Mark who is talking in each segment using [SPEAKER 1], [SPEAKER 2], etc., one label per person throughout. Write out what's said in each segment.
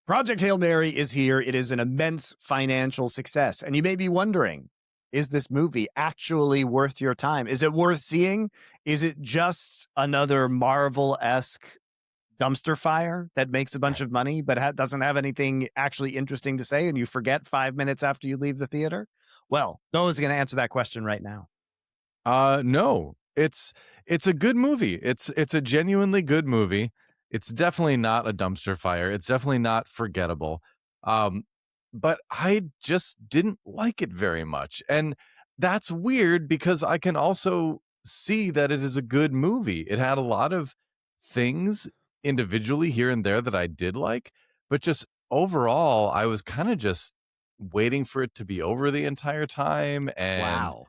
[SPEAKER 1] Project Hail Mary is here. It is an immense financial success. And you may be wondering, is this movie actually worth your time? Is it worth seeing? Is it just another Marvel-esque dumpster fire that makes a bunch of money but doesn't have anything actually interesting to say and you forget 5 minutes after you leave the theater? Well, Noah's going to answer that question right now.
[SPEAKER 2] No, it's a good movie. It's a genuinely good movie. It's definitely not a dumpster fire. It's definitely not forgettable. But I just didn't like it very much. And that's weird because I can also see that it is a good movie. It had a lot of things individually here and there that I did like, but just overall, I was kind of just waiting for it to be over the entire time. And
[SPEAKER 1] Wow.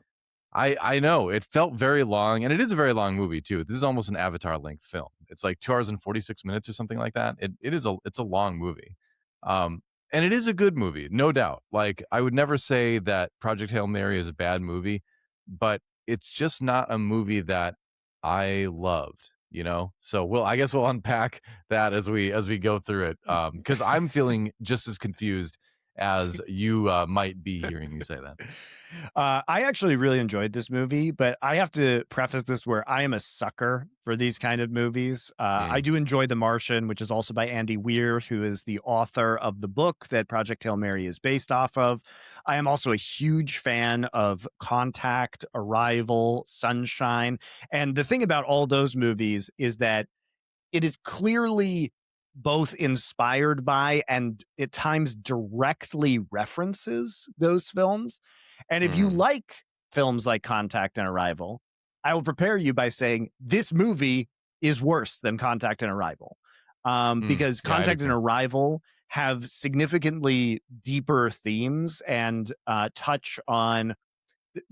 [SPEAKER 2] I know it felt very long, and it is a very long movie too. This is almost an Avatar length film. It's like 2 hours and 46 minutes or something like that. It's a long movie. And it is a good movie, no doubt. Like, I would never say that Project Hail Mary is a bad movie, but it's just not a movie that I loved, you know? So I guess we'll unpack that as we go through it. Because I'm feeling just as confused as you might be hearing me say that.
[SPEAKER 1] I actually really enjoyed this movie, but I have to preface this where I am a sucker for these kind of movies. I do enjoy The Martian, which is also by Andy Weir, who is the author of the book that Project Hail Mary is based off of. I am also a huge fan of Contact, Arrival, Sunshine. And the thing about all those movies is that it is clearly both inspired by and at times directly references those films. And if you like films like Contact and Arrival, I will prepare you by saying this movie is worse than Contact and Arrival. Because Contact and Arrival have significantly deeper themes and touch on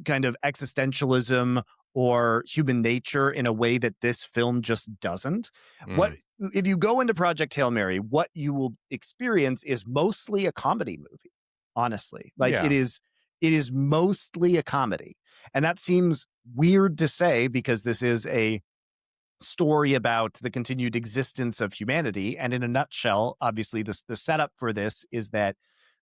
[SPEAKER 1] kind of existentialism or human nature in a way that this film just doesn't. What if you go into Project Hail Mary, what you will experience is mostly a comedy movie, honestly. Like it is mostly a comedy. And that seems weird to say because this is a story about the continued existence of humanity. And in a nutshell, obviously the setup for this is that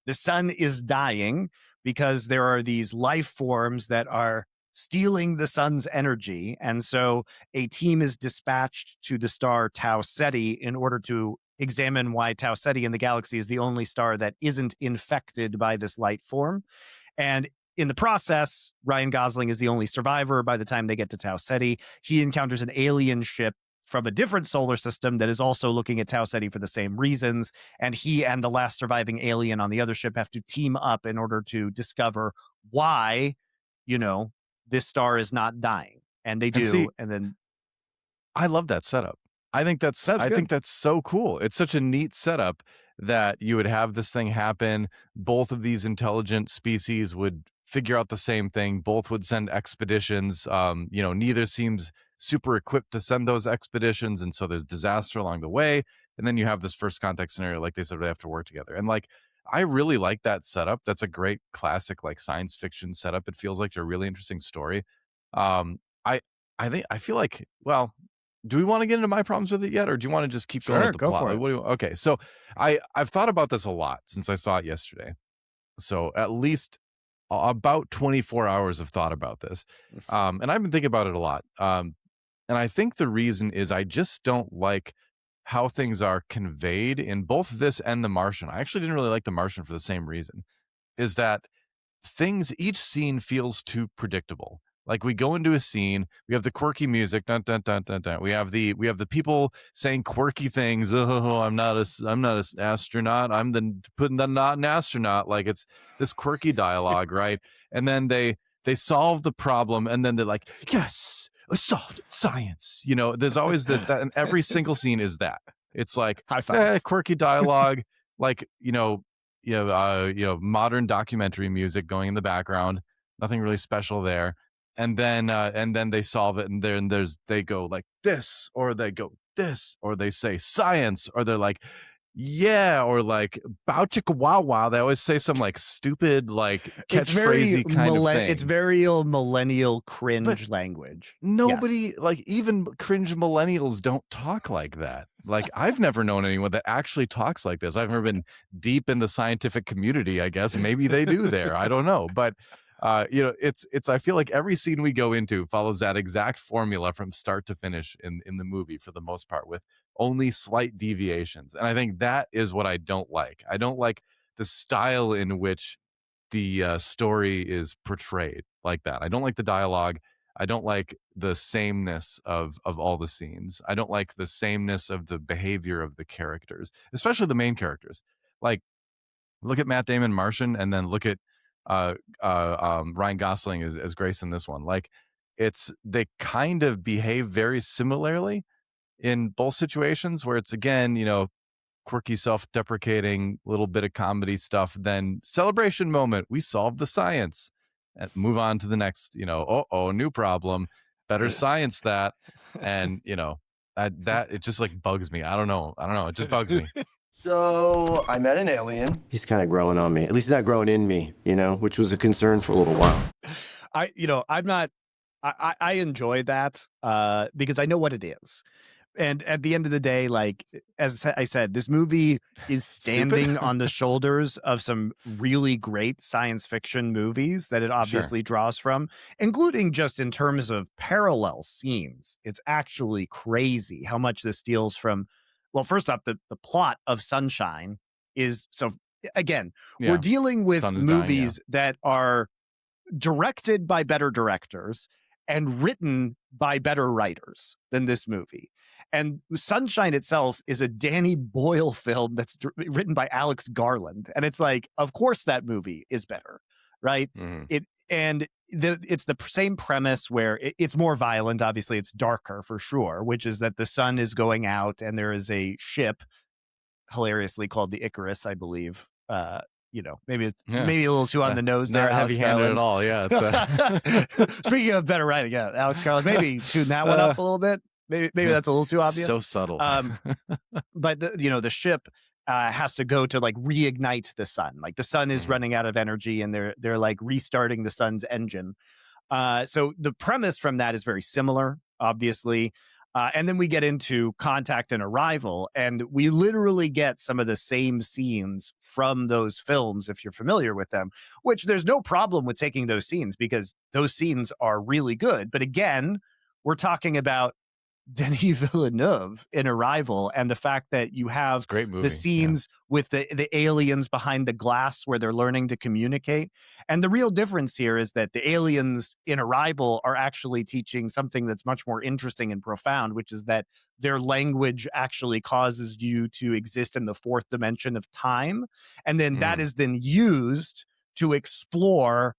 [SPEAKER 1] the sun is dying because there are these life forms that are stealing the sun's energy. And so a team is dispatched to the star Tau Ceti in order to examine why Tau Ceti in the galaxy is the only star that isn't infected by this light form. And in the process, Ryan Gosling is the only survivor. By the time they get to Tau Ceti, he encounters an alien ship from a different solar system that is also looking at Tau Ceti for the same reasons. And he and the last surviving alien on the other ship have to team up in order to discover why, this star is not dying. And they do. And then
[SPEAKER 2] I love that setup. I think that's so cool. It's such a neat setup that you would have this thing happen. Both of these intelligent species would figure out the same thing. Both would send expeditions. Neither seems super equipped to send those expeditions. And so there's disaster along the way. And then you have this first contact scenario, like they said, they have to work together. And like, I really like that setup. That's a great classic, like science fiction setup. It feels like a really interesting story. I feel like, well, do we want to get into my problems with it yet, or do you want to just keep going with the plot?
[SPEAKER 1] For it.
[SPEAKER 2] Okay, so I've thought about this a lot since I saw it yesterday. So at least about 24 hours of thought about this, and I've been thinking about it a lot. And I think the reason is I just don't like how things are conveyed in both this and The Martian. I actually didn't really like The Martian for the same reason, is that each scene feels too predictable. Like we go into a scene, we have the quirky music, dun, dun, dun, dun, dun. We have the people saying quirky things. Oh, I'm not an astronaut. I'm not an astronaut. Like it's this quirky dialogue, right? And then they solve the problem, and then they're like, yes, I solved it, science. There's always that, and every single scene is that. It's like
[SPEAKER 1] high fives.
[SPEAKER 2] Quirky dialogue, like modern documentary music going in the background. Nothing really special there. And then they solve it, and then they go like this, or they go this, or they say science, or they're like, Yeah, or like bow chicka wow wow. They always say some like stupid like catchphrasey kind of thing.
[SPEAKER 1] It's very old millennial cringe language.
[SPEAKER 2] Nobody,
[SPEAKER 1] Yes.
[SPEAKER 2] like even cringe millennials don't talk like that. Like I've never known anyone that actually talks like this. I've never been deep in the scientific community, I guess. Maybe they do there. I don't know. But it's I feel like every scene we go into follows that exact formula from start to finish in the movie for the most part, with only slight deviations. And I think that is what I don't like. I don't like the style in which the story is portrayed like that. I don't like the dialogue. I don't like the sameness of all the scenes. I don't like the sameness of the behavior of the characters, especially the main characters. Like, look at Matt Damon Martian, and then look at Ryan Gosling as Grace in this one. Like, they kind of behave very similarly in both situations, where it's again, quirky, self-deprecating, little bit of comedy stuff, then celebration moment, we solved the science, and move on to the next, new problem, better science that. And that it just like bugs me. I don't know, it just bugs me.
[SPEAKER 3] So I met an alien. He's kind of growing on me. At least he's not growing in me, which was a concern for a little while.
[SPEAKER 1] I enjoy that because I know what it is. And at the end of the day, like, as I said, this movie is standing on the shoulders of some really great science fiction movies that it obviously draws from, including just in terms of parallel scenes. It's actually crazy how much this steals from, well, first off, the plot of Sunshine is, so again, we're dealing with movies that are directed by better directors and written by better writers than this movie. And Sunshine itself is a Danny Boyle film that's written by Alex Garland. And it's like, of course that movie is better, right?
[SPEAKER 2] Mm-hmm.
[SPEAKER 1] It's the same premise where it's more violent. Obviously, it's darker for sure, which is that the sun is going out and there is a ship hilariously called the Icarus, I believe. Maybe a little too on the nose there.
[SPEAKER 2] Not heavy-handed at all. Yeah.
[SPEAKER 1] Speaking of better writing, Alex Garland, maybe tune that one up a little bit. Maybe that's a little too obvious.
[SPEAKER 2] So subtle.
[SPEAKER 1] But the ship has to go to like reignite the sun. Like the sun is running out of energy, and they're like restarting the sun's engine. So the premise from that is very similar, obviously. And then we get into Contact and Arrival, and we literally get some of the same scenes from those films, if you're familiar with them, which there's no problem with taking those scenes because those scenes are really good. But again, we're talking about Denis Villeneuve in Arrival, and the fact that you have
[SPEAKER 2] great movie.
[SPEAKER 1] The scenes with the aliens behind the glass where they're learning to communicate. And the real difference here is that the aliens in Arrival are actually teaching something that's much more interesting and profound, which is that their language actually causes you to exist in the fourth dimension of time. And then that is then used to explore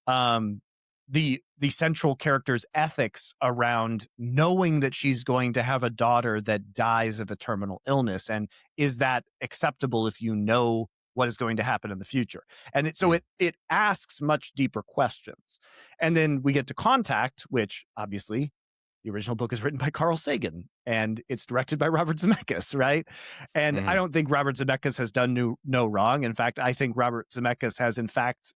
[SPEAKER 1] the central character's ethics around knowing that she's going to have a daughter that dies of a terminal illness. And is that acceptable if you know what is going to happen in the future? And it asks much deeper questions. And then we get to Contact, which obviously the original book is written by Carl Sagan and it's directed by Robert Zemeckis, right? And I don't think Robert Zemeckis has done no wrong. In fact, I think Robert Zemeckis has in fact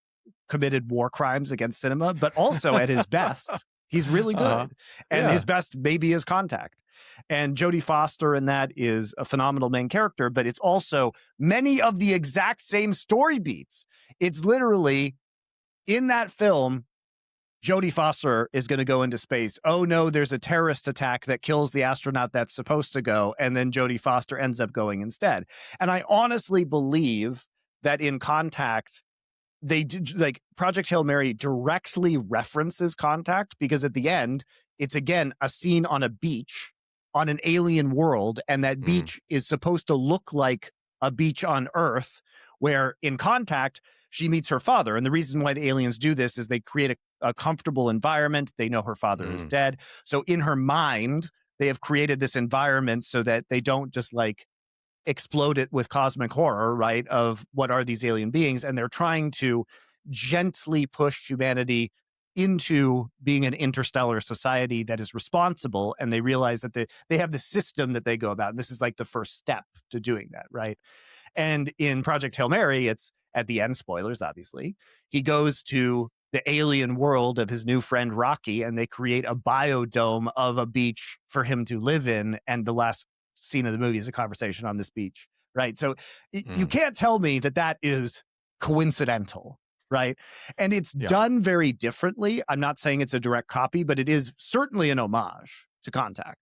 [SPEAKER 1] committed war crimes against cinema, but also at his best, he's really good. And his best maybe is Contact. And Jodie Foster in that is a phenomenal main character, but it's also many of the exact same story beats. It's literally in that film, Jodie Foster is going to go into space. Oh no, there's a terrorist attack that kills the astronaut that's supposed to go. And then Jodie Foster ends up going instead. And I honestly believe that in Contact, they did, like, Project Hail Mary directly references Contact because at the end, it's again a scene on a beach on an alien world. And that beach is supposed to look like a beach on Earth, where in Contact, she meets her father. And the reason why the aliens do this is they create a comfortable environment. They know her father is dead. So in her mind, they have created this environment so that they don't just like explode it with cosmic horror, right? Of what are these alien beings? And they're trying to gently push humanity into being an interstellar society that is responsible, and they realize that they have the system that they go about. And this is like the first step to doing that, right? And in Project Hail Mary, it's at the end, spoilers, obviously, he goes to the alien world of his new friend Rocky, and they create a biodome of a beach for him to live in. And the last scene of the movie is a conversation on this beach, right? So you can't tell me that that is coincidental, right? And it's done very differently. I'm not saying it's a direct copy, but it is certainly an homage to Contact.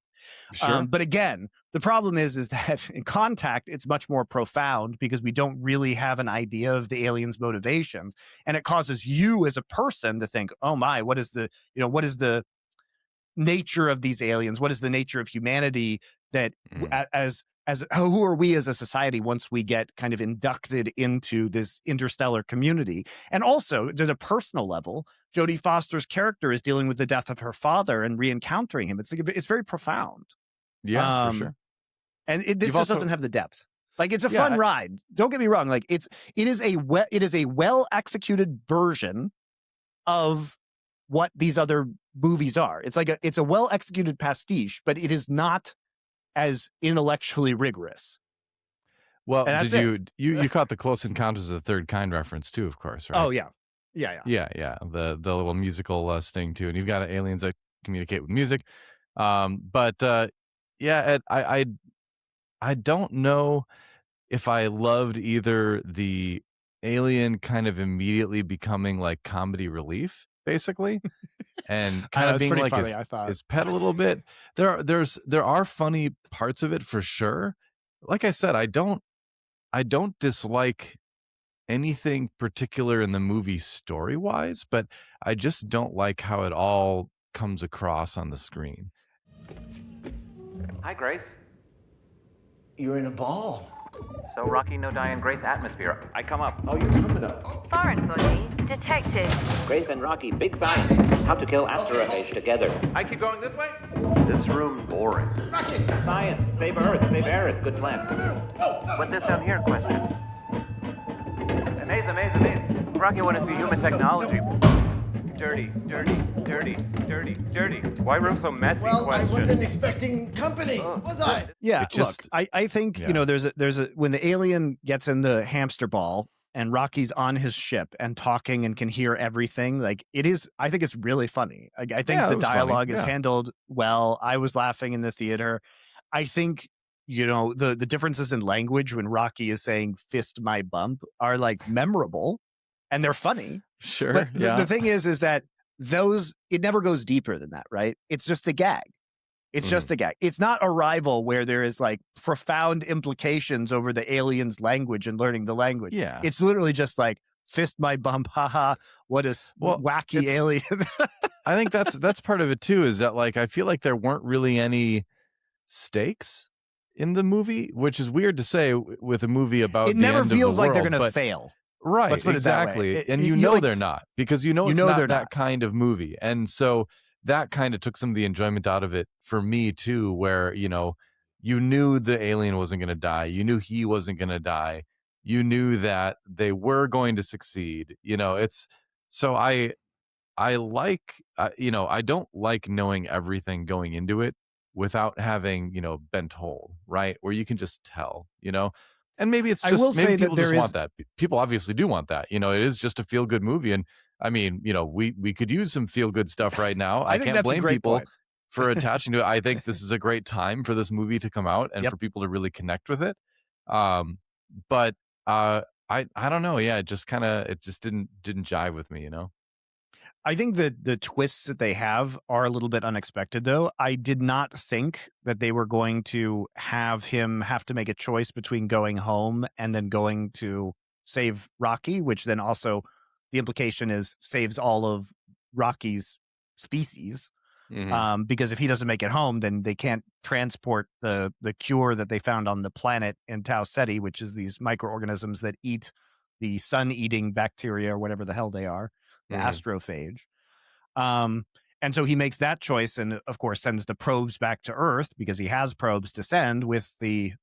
[SPEAKER 2] Sure.
[SPEAKER 1] But again, the problem is that in Contact, it's much more profound because we don't really have an idea of the aliens' motivations, and it causes you as a person to think, "Oh my, what is the nature of these aliens? What is the nature of humanity? That as who are we as a society once we get kind of inducted into this interstellar community?" And also, there's a personal level. Jodie Foster's character is dealing with the death of her father and re-encountering him. It's very profound.
[SPEAKER 2] Yeah, for sure.
[SPEAKER 1] And this just doesn't have the depth. Like, it's a fun ride. Don't get me wrong. Like, it is a well executed version of what these other movies are. It's a well executed pastiche, but it is not as intellectually rigorous.
[SPEAKER 2] Well, did you caught the Close Encounters of the Third Kind reference too, of course, right?
[SPEAKER 1] Oh yeah.
[SPEAKER 2] The little musical sting too, and you've got aliens that communicate with music. Ed, I don't know if I loved either the alien kind of immediately becoming like comedy relief, basically, and kind of being like funny, his pet a little bit. There are funny parts of it for sure. Like I said, I don't dislike anything particular in the movie story wise, but I just don't like how it all comes across on the screen.
[SPEAKER 4] Hi, Grace.
[SPEAKER 3] You're in a ball.
[SPEAKER 4] So Rocky, no die, and Grace atmosphere. I come up.
[SPEAKER 3] Oh, you're coming up.
[SPEAKER 5] Foreign body detected.
[SPEAKER 4] Grace and Rocky, big science. How to kill asterophage together. I keep going this way? This room boring.
[SPEAKER 3] Rocky!
[SPEAKER 4] Science, save Earth, save Eris. Good plan. What's this down here? Question. Amazing. Rocky, what is the human technology? Dirty. Why room so messy?
[SPEAKER 3] Well,
[SPEAKER 4] question.
[SPEAKER 3] I wasn't expecting company, was I?
[SPEAKER 1] Yeah, look, I think, there's a when the alien gets in the hamster ball and Rocky's on his ship and talking and can hear everything, like I think it's really funny. I think the dialogue is handled well. I was laughing in the theater. I think, the differences in language when Rocky is saying "fist my bump" are like memorable and they're funny.
[SPEAKER 2] Sure.
[SPEAKER 1] But the thing is that it never goes deeper than that, right? It's just a gag. It's just a gag. It's not Arrival where there is like profound implications over the alien's language and learning the language.
[SPEAKER 2] Yeah.
[SPEAKER 1] It's literally just like fist my bump. Haha. What a wacky alien.
[SPEAKER 2] I think that's part of it too, is that like, I feel like there weren't really any stakes in the movie, which is weird to say with a movie about
[SPEAKER 1] it never
[SPEAKER 2] the end
[SPEAKER 1] feels
[SPEAKER 2] of the
[SPEAKER 1] like they're
[SPEAKER 2] world,
[SPEAKER 1] going to fail.
[SPEAKER 2] Right,
[SPEAKER 1] Let's put
[SPEAKER 2] exactly.
[SPEAKER 1] It that way.
[SPEAKER 2] And they're not, because it's not that kind of movie. And so that kind of took some of the enjoyment out of it for me too, where, you knew the alien wasn't going to die. You knew he wasn't going to die. You knew that they were going to succeed. So I like, I don't like knowing everything going into it without having, been told, right? Where you can just tell, And maybe it's just maybe people just want that. People obviously do want that. It is just a feel good movie, and I mean, we could use some feel good stuff right now. I can't blame people for attaching to it. I think this is a great time for this movie to come out and for people to really connect with it. But I don't know. Yeah, it just didn't jive with me.
[SPEAKER 1] I think that the twists that they have are a little bit unexpected, though. I did not think that they were going to have him have to make a choice between going home and then going to save Rocky, which then also the implication is saves all of Rocky's species. Mm-hmm. Because if he doesn't make it home, then they can't transport the cure that they found on the planet in Tau Ceti, which is these microorganisms that eat the sun-eating bacteria or whatever the hell they are. The astrophage. And so he makes that choice and, of course, sends the probes back to Earth because he has probes to send with the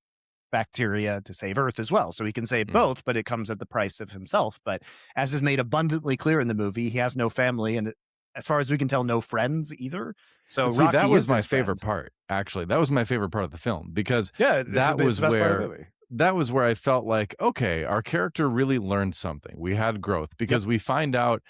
[SPEAKER 1] bacteria to save Earth as well. So he can save both, but it comes at the price of himself. But as is made abundantly clear in the movie, he has no family and as far as we can tell, no friends either. So
[SPEAKER 2] See,
[SPEAKER 1] Rocky
[SPEAKER 2] that was
[SPEAKER 1] is
[SPEAKER 2] my
[SPEAKER 1] his
[SPEAKER 2] favorite
[SPEAKER 1] friend.
[SPEAKER 2] part. Actually, that was my favorite part of the film because
[SPEAKER 1] Yeah,
[SPEAKER 2] that was
[SPEAKER 1] it's the best part of the
[SPEAKER 2] where
[SPEAKER 1] movie.
[SPEAKER 2] that was where I felt like, okay, our character really learned something. We had growth because we find out,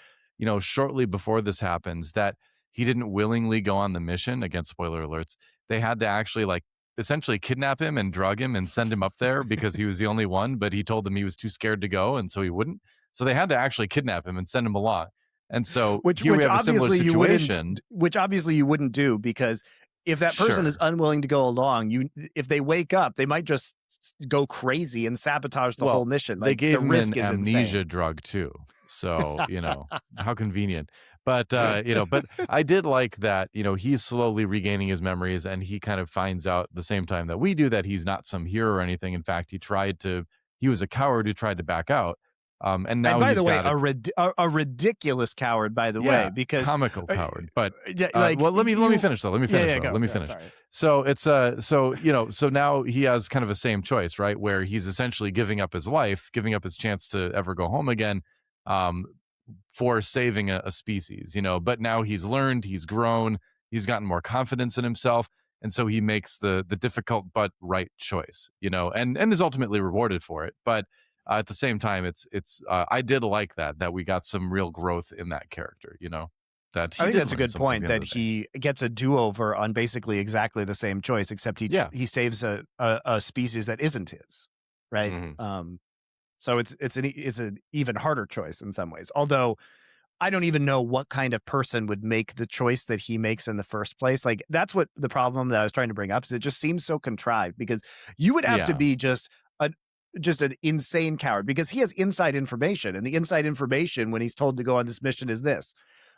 [SPEAKER 2] shortly before this happens that he didn't willingly go on the mission. Again, spoiler alerts. They had to actually essentially kidnap him and drug him and send him up there because he was the only one, but he told them he was too scared to go, and so he wouldn't. So they had to actually kidnap him and send him along. And so here we have a similar situation.
[SPEAKER 1] Which obviously you wouldn't do, because if that person is unwilling to go along, if they wake up, they might just go crazy and sabotage the whole mission.
[SPEAKER 2] They gave him an amnesia
[SPEAKER 1] insane.
[SPEAKER 2] drug too. So, how convenient. But, but I did like that, he's slowly regaining his memories, and he kind of finds out the same time that we do that he's not some hero or anything. In fact, he was a coward who tried to back out. And now,
[SPEAKER 1] by the way, a ridiculous coward, by the way, because
[SPEAKER 2] comical coward. But
[SPEAKER 1] let
[SPEAKER 2] me finish though. Let me finish.
[SPEAKER 1] Sorry.
[SPEAKER 2] So it's so now he has kind of a same choice, right? Where he's essentially giving up his life, giving up his chance to ever go home again, for saving a species. But now he's learned, he's grown, he's gotten more confidence in himself, and so he makes the difficult but right choice. And is ultimately rewarded for it. But at the same time, it's I did like that we got some real growth in that character, that
[SPEAKER 1] I think that's a good point, that he gets a do-over on basically exactly the same choice, except he saves a species that isn't his, right?
[SPEAKER 2] Mm-hmm.
[SPEAKER 1] So it's an even harder choice in some ways. Although I don't even know what kind of person would make the choice that he makes in the first place. Like, that's what the problem that I was trying to bring up is. It just seems so contrived, because you would have to be just an insane coward, because he has inside information, and the inside information when he's told to go on this mission is this.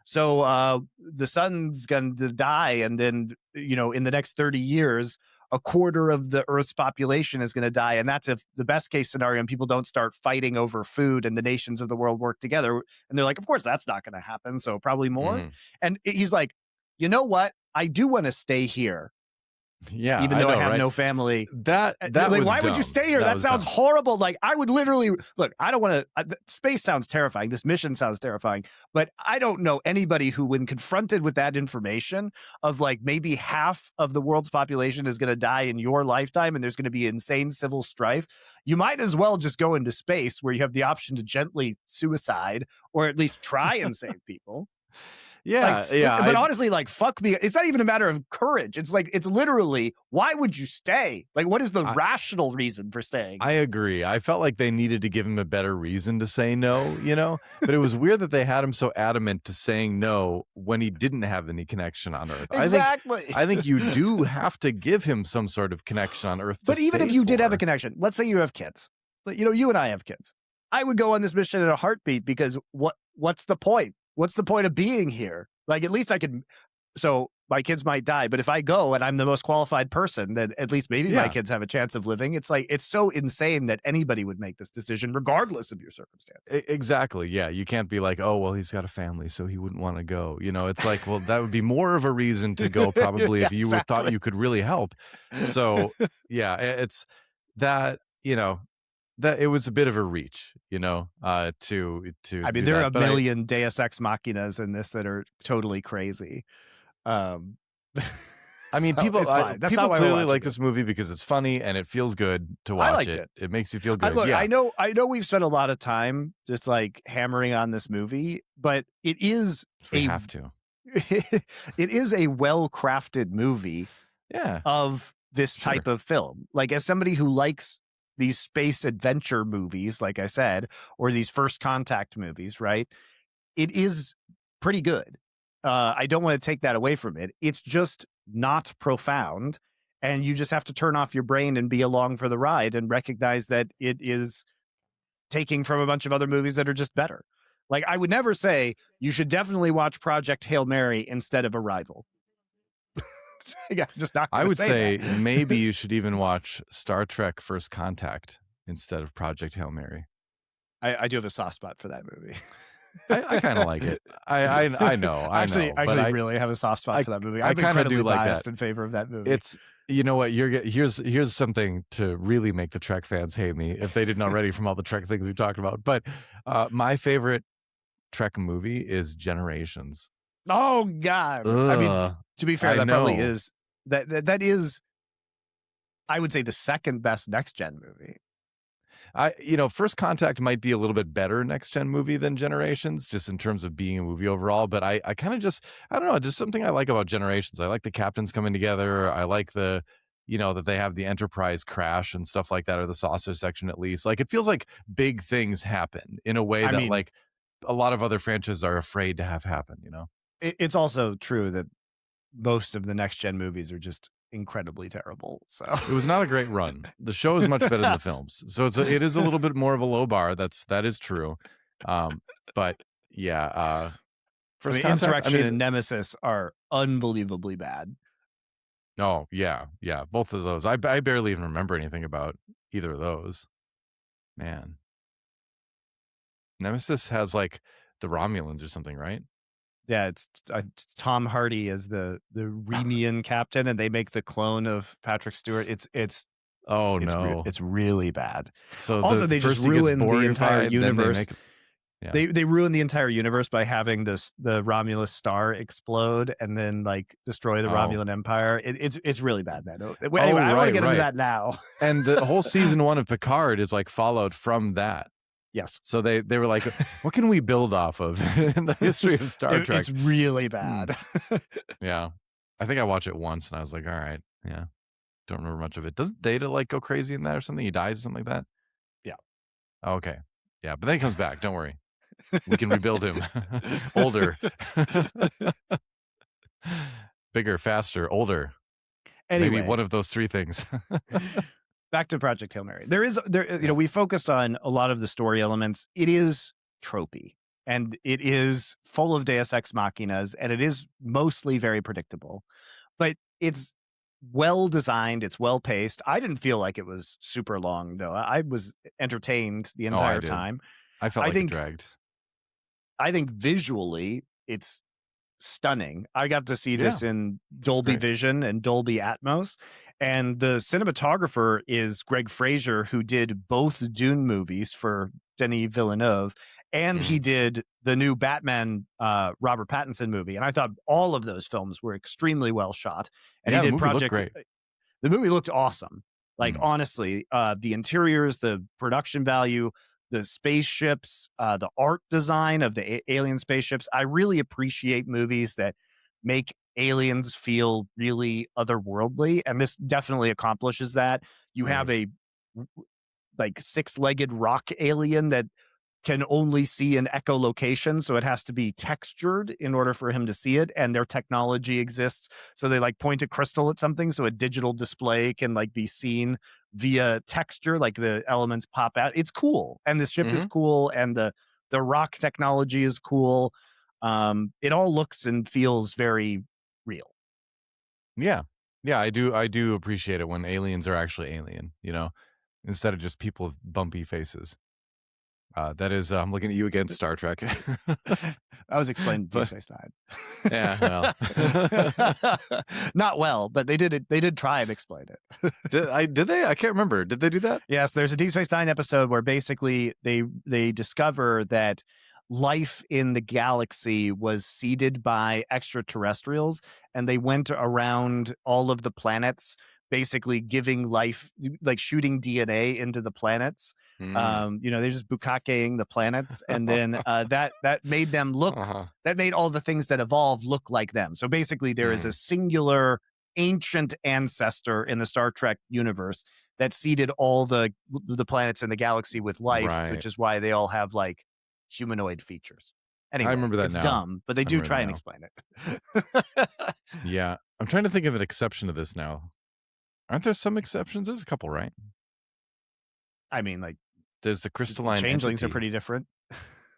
[SPEAKER 1] So the sun's going to die, and then, in the next 30 years, a quarter of the Earth's population is going to die. And that's if the best case scenario, and people don't start fighting over food and the nations of the world work together. And they're like, of course, that's not going to happen. So probably more.
[SPEAKER 2] Mm-hmm.
[SPEAKER 1] And he's like, you know what? I do want to stay here.
[SPEAKER 2] Yeah,
[SPEAKER 1] even though I have no family.
[SPEAKER 2] That
[SPEAKER 1] like,
[SPEAKER 2] was
[SPEAKER 1] why
[SPEAKER 2] dumb.
[SPEAKER 1] would you stay here? That sounds horrible. Like, I would literally look. I don't want to. Space sounds terrifying. This mission sounds terrifying. But I don't know anybody who, when confronted with that information of like maybe half of the world's population is going to die in your lifetime, and there's going to be insane civil strife, you might as well just go into space, where you have the option to gently suicide or at least try and save people.
[SPEAKER 2] Yeah,
[SPEAKER 1] But honestly, like, fuck me. It's not even a matter of courage. It's like, it's literally, why would you stay? Like, what is the rational reason for staying?
[SPEAKER 2] I agree. I felt like they needed to give him a better reason to say no, But it was weird that they had him so adamant to saying no when he didn't have any connection on Earth.
[SPEAKER 1] Exactly.
[SPEAKER 2] I think you do have to give him some sort of connection on Earth.
[SPEAKER 1] But even if you did have a connection, let's say you have kids. But, you and I have kids. I would go on this mission in a heartbeat, because what's the point? What's the point of being here? Like, at least I could. So my kids might die, but if I go and I'm the most qualified person, then at least maybe my kids have a chance of living. It's like, it's so insane that anybody would make this decision regardless of your circumstances.
[SPEAKER 2] Exactly. Yeah. You can't be like, oh, well, he's got a family, so he wouldn't want to go. It's like, well, that would be more of a reason to go probably if you thought you could really help. So yeah, it's that, that it was a bit of a reach, to.
[SPEAKER 1] I mean, there are a million Deus Ex Machinas in this that are totally crazy.
[SPEAKER 2] I mean,
[SPEAKER 1] so
[SPEAKER 2] people clearly like
[SPEAKER 1] it.
[SPEAKER 2] this movie because it's funny and it feels good to watch.
[SPEAKER 1] I liked it.
[SPEAKER 2] It makes you feel good.
[SPEAKER 1] I know we've spent a lot of time just like hammering on this movie, but it is
[SPEAKER 2] have to.
[SPEAKER 1] It is a well-crafted movie.
[SPEAKER 2] Yeah.
[SPEAKER 1] Of this type of film. Like, as somebody who likes these space adventure movies, like I said, or these first contact movies, right? It is pretty good. I don't want to take that away from it. It's just not profound. And you just have to turn off your brain and be along for the ride and recognize that it is taking from a bunch of other movies that are just better. Like, I would never say you should definitely watch Project Hail Mary instead of Arrival. Yeah, just not.
[SPEAKER 2] I would say maybe you should even watch Star Trek First Contact instead of Project Hail Mary.
[SPEAKER 1] I do have a soft spot for that movie.
[SPEAKER 2] I kind of like it. I know. I
[SPEAKER 1] really have a soft spot for that movie. I'm incredibly biased in favor of that movie.
[SPEAKER 2] It's, you know what? Here's something to really make the Trek fans hate me if they didn't already from all the Trek things we talked about. But my favorite Trek movie is Generations.
[SPEAKER 1] Oh God! I mean, to be fair, that probably is that is, I would say, the second best next gen movie.
[SPEAKER 2] First Contact might be a little bit better next gen movie than Generations, just in terms of being a movie overall. But I kind of I don't know, just something I like about Generations. I like the captains coming together. I like that they have the Enterprise crash and stuff like that, or the saucer section at least. Like, it feels like big things happen in a way that like a lot of other franchises are afraid to have happen.
[SPEAKER 1] It's also true that most of the next gen movies are just incredibly terrible. So
[SPEAKER 2] it was not a great run. The show is much better than the films, so it is a little bit more of a low bar. That is true. But yeah,
[SPEAKER 1] Insurrection and Nemesis are unbelievably bad.
[SPEAKER 2] Oh yeah, both of those. I barely even remember anything about either of those. Man, Nemesis has like the Romulans or something, right?
[SPEAKER 1] Yeah, it's Tom Hardy as the Remian captain, and they make the clone of Patrick Stewart. It's really bad.
[SPEAKER 2] So
[SPEAKER 1] also they just ruined the entire universe. They ruined the entire universe by having the Romulus star explode and then like destroy the Romulan Empire. It's really bad, man. Anyway, I don't want to get into that now.
[SPEAKER 2] And the whole season 1 of Picard is like followed from that.
[SPEAKER 1] Yes.
[SPEAKER 2] So they were like, what can we build off of in the history of Star Trek?
[SPEAKER 1] It's really bad.
[SPEAKER 2] Yeah. I think I watched it once and I was like, all right. Yeah. Don't remember much of it. Doesn't Data like go crazy in that or something? He dies or something like that?
[SPEAKER 1] Yeah.
[SPEAKER 2] Okay. Yeah. But then he comes back. Don't worry. We can rebuild him. Older. Bigger, faster, older.
[SPEAKER 1] Anyway.
[SPEAKER 2] Maybe one of those three things.
[SPEAKER 1] Back to Project Hail Mary. We focused on a lot of the story elements. It is tropey and it is full of Deus Ex Machinas and it is mostly very predictable, but it's well designed. It's well paced. I didn't feel like it was super long though. I was entertained the entire time.
[SPEAKER 2] I felt like it dragged.
[SPEAKER 1] I think visually it's stunning. I got to see this in Dolby Vision and Dolby Atmos, and the cinematographer is Greig Fraser, who did both Dune movies for Denis Villeneuve, and he did the new Batman Robert Pattinson movie. And I thought all of those films were extremely well shot. And he did Project. Great. The movie looked awesome. Like honestly, the interiors, the production value, the spaceships, the art design of the alien spaceships. I really appreciate movies that make aliens feel really otherworldly, and this definitely accomplishes that. You have a like 6-legged rock alien that can only see in echolocation, so it has to be textured in order for him to see it, and their technology exists. So they like point a crystal at something so a digital display can like be seen via texture, like the elements pop out. It's cool. And the ship is cool, and the rock technology is cool. It all looks and feels very real.
[SPEAKER 2] Yeah. Yeah, I do appreciate it when aliens are actually alien, instead of just people with bumpy faces. That is, I'm looking at you again, Star Trek.
[SPEAKER 1] I was explaining Deep Space Nine.
[SPEAKER 2] Yeah, well.
[SPEAKER 1] Not well, but they did it. They did try and explain it.
[SPEAKER 2] Did they? I can't remember. Did they do that?
[SPEAKER 1] Yes, there's a Deep Space Nine episode where basically they discover that life in the galaxy was seeded by extraterrestrials, and they went around all of the planets, basically giving life, like shooting DNA into the planets. They're just bukakeing the planets, and then that made them look. That made all the things that evolved look like them. So basically, there is a singular ancient ancestor in the Star Trek universe that seeded all the planets in the galaxy with life, which is why they all have like humanoid features. Anyway,
[SPEAKER 2] I remember that
[SPEAKER 1] it's
[SPEAKER 2] now.
[SPEAKER 1] Dumb, but they do try and explain
[SPEAKER 2] it. Yeah, I'm trying to think of an exception to this now. Aren't there some exceptions? There's a couple, right?
[SPEAKER 1] I mean, like,
[SPEAKER 2] there's the crystalline
[SPEAKER 1] changelings
[SPEAKER 2] entity.
[SPEAKER 1] Are pretty different.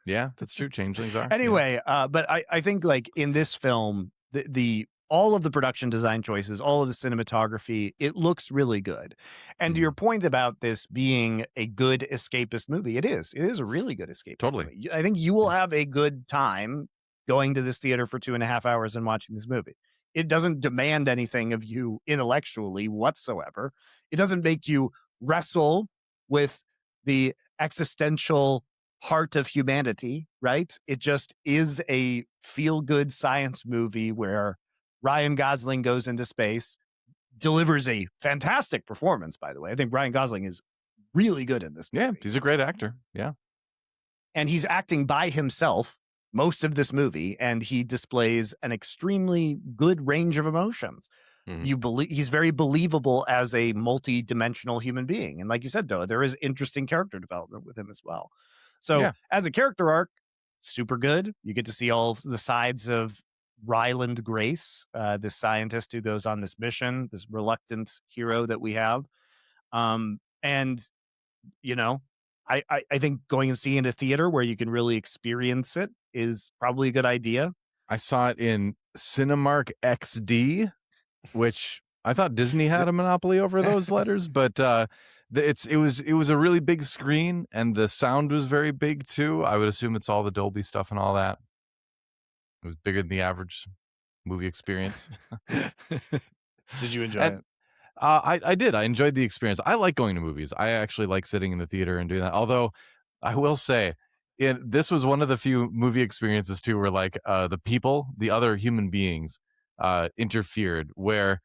[SPEAKER 2] Yeah, that's true. Changelings are.
[SPEAKER 1] Anyway, but I think like in this film, the all of the production design choices, all of the cinematography, it looks really good. And to your point about this being a good escapist movie, it is. It is a really good escapist movie. I think you will have a good time going to this theater for 2.5 hours and watching this movie. It doesn't demand anything of you intellectually whatsoever. It doesn't make you wrestle with the existential heart of humanity, right? It just is a feel-good science movie where Ryan Gosling goes into space, delivers a fantastic performance, by the way. I think Ryan Gosling is really good in this movie.
[SPEAKER 2] Yeah, he's a great actor. Yeah.
[SPEAKER 1] And he's acting by himself most of this movie, and he displays an extremely good range of emotions. You believe he's very believable as a multi-dimensional human being. And like you said, DoA, there is interesting character development with him as well. So as a character arc, super good. You get to see all of the sides of Ryland Grace, this scientist who goes on this mission, this reluctant hero that we have. And, you know, I think going and seeing it in a theater where you can really experience it is probably a good idea.
[SPEAKER 2] I saw it in Cinemark XD, which I thought Disney had a monopoly over those letters, but it was a really big screen, and the sound was very big too. I would assume it's all the Dolby stuff and all that. It was bigger than the average movie experience.
[SPEAKER 1] Did you enjoy it?
[SPEAKER 2] I did. I enjoyed the experience. I like going to movies. I actually like sitting in the theater and doing that. Although I will say, this was one of the few movie experiences too where like the other human beings interfered, where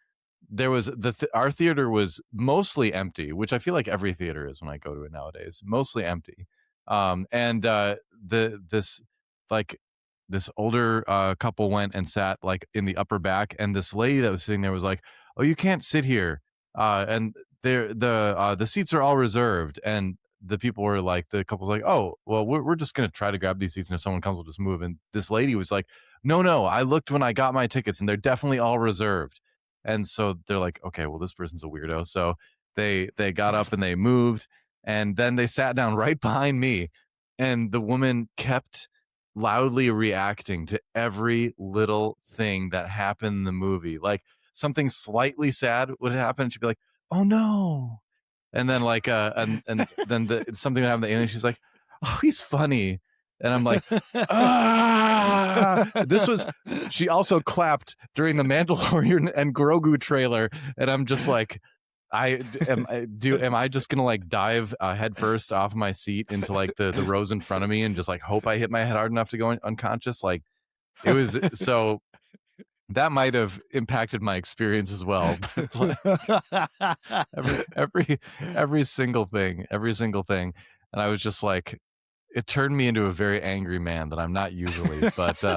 [SPEAKER 2] there was our theater was mostly empty, which I feel like every theater is when I go to it nowadays, mostly empty. And this older couple went and sat like in the upper back, and this lady that was sitting there was like, "Oh, you can't sit here," and the seats are all reserved. And the people were like, the couple's like, "Oh, well, we're just gonna try to grab these seats, and if someone comes, we'll just move." And this lady was like, No, I looked when I got my tickets, and they're definitely all reserved." And so they're like, "Okay, well, this person's a weirdo." So they got up and they moved, and then they sat down right behind me, and the woman kept loudly reacting to every little thing that happened in the movie. Like something slightly sad would happen, and she'd be like, "Oh no." And then like and then something would happen to the alien, she's like, "Oh, he's funny." And I'm like, she also clapped during the Mandalorian and Grogu trailer. And I'm just like, am I just going to like dive head first off my seat into like the rows in front of me and just like hope I hit my head hard enough to go unconscious? Like it was, so that might have impacted my experience as well. every single thing. And I was just like, it turned me into a very angry man that I'm not usually, but she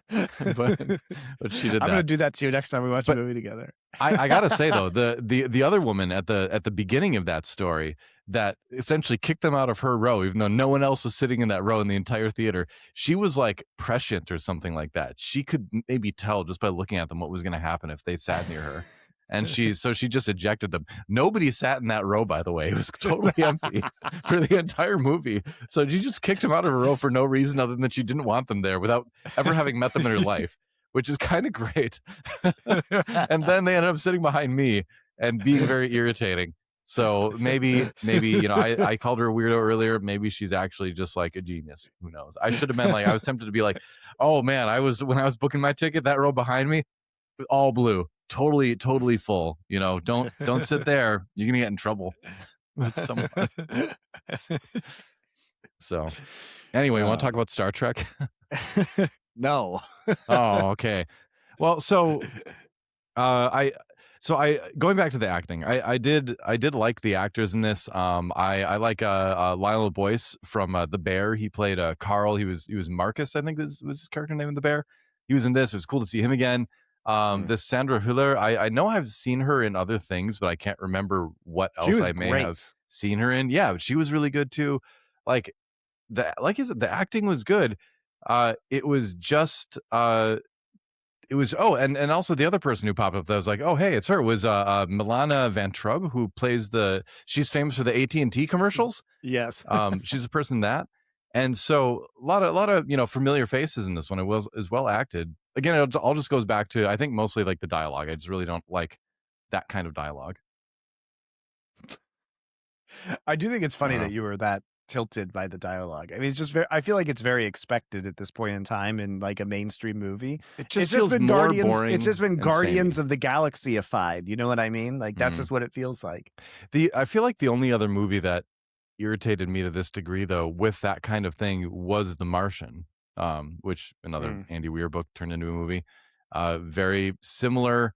[SPEAKER 2] did that.
[SPEAKER 1] I'm going to do that too next time we watch a movie together.
[SPEAKER 2] I gotta say though, the other woman at the beginning of that story that essentially kicked them out of her row, even though no one else was sitting in that row in the entire theater, she was like prescient or something like that. She could maybe tell just by looking at them what was going to happen if they sat near her. And she just ejected them. Nobody sat in that row, by the way. It was totally empty for the entire movie. So she just kicked them out of her row for no reason other than she didn't want them there without ever having met them in her life, which is kind of great. And then they ended up sitting behind me and being very irritating. So maybe, you know, I called her a weirdo earlier. Maybe she's actually just like a genius. Who knows? I should have been like, I was tempted to be like, "Oh man, when I was booking my ticket, that row behind me, all blue. Totally full. You know, don't sit there. You're gonna get in trouble with someone." So anyway, want to talk about Star Trek?
[SPEAKER 1] No.
[SPEAKER 2] Oh, okay. Well, so I going back to the acting, I did like the actors in this. I like Lionel Boyce from The Bear. He played Carl. He was Marcus, I think this was his character name in The Bear. He was in this. It was cool to see him again. This Sandra Hüller, I know I've seen her in other things, but I can't remember what else I may have seen her in. Yeah, she was really good too. Like the acting was good. It was just it was and also the other person who popped up that was like, "Oh hey, it's her," was Milana Van Trub, who plays she's famous for the AT&T commercials.
[SPEAKER 1] Yes.
[SPEAKER 2] She's a person that. And so a lot of you know, familiar faces in this one. It was as well acted. Again, it all just goes back to, I think, mostly like the dialogue. I just really don't like that kind of dialogue.
[SPEAKER 1] I do think it's funny that you were that tilted by the dialogue. I mean, it's just I feel like it's very expected at this point in time in like a mainstream movie.
[SPEAKER 2] It just feels been more boring.
[SPEAKER 1] It's just been Guardians of the Galaxy-ified. You know what I mean? Like that's just what it feels like.
[SPEAKER 2] I feel like the only other movie that irritated me to this degree, though, with that kind of thing was The Martian, which another Andy Weir book turned into a movie. Very similar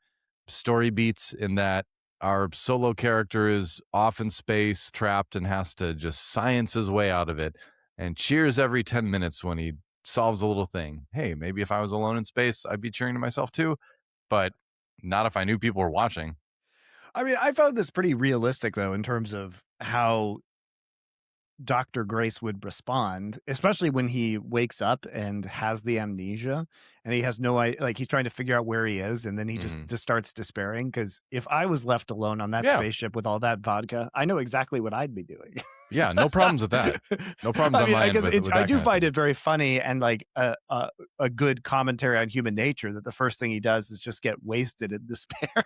[SPEAKER 2] story beats in that our solo character is off in space, trapped, and has to just science his way out of it, and cheers every 10 minutes when he solves a little thing. Hey, maybe if I was alone in space, I'd be cheering to myself too, but not if I knew people were watching.
[SPEAKER 1] I mean, I found this pretty realistic, though, in terms of how Dr. Grace would respond, especially when he wakes up and has the amnesia and he has no idea, like he's trying to figure out where he is, and then he just starts despairing. Because if I was left alone on that spaceship with all that vodka, I know exactly what I'd be doing.
[SPEAKER 2] Yeah, no problems with that. No problems on my end with
[SPEAKER 1] I
[SPEAKER 2] that
[SPEAKER 1] do
[SPEAKER 2] kind of
[SPEAKER 1] find
[SPEAKER 2] thing.
[SPEAKER 1] it very funny and like a good commentary on human nature that the first thing he does is just get wasted in despair.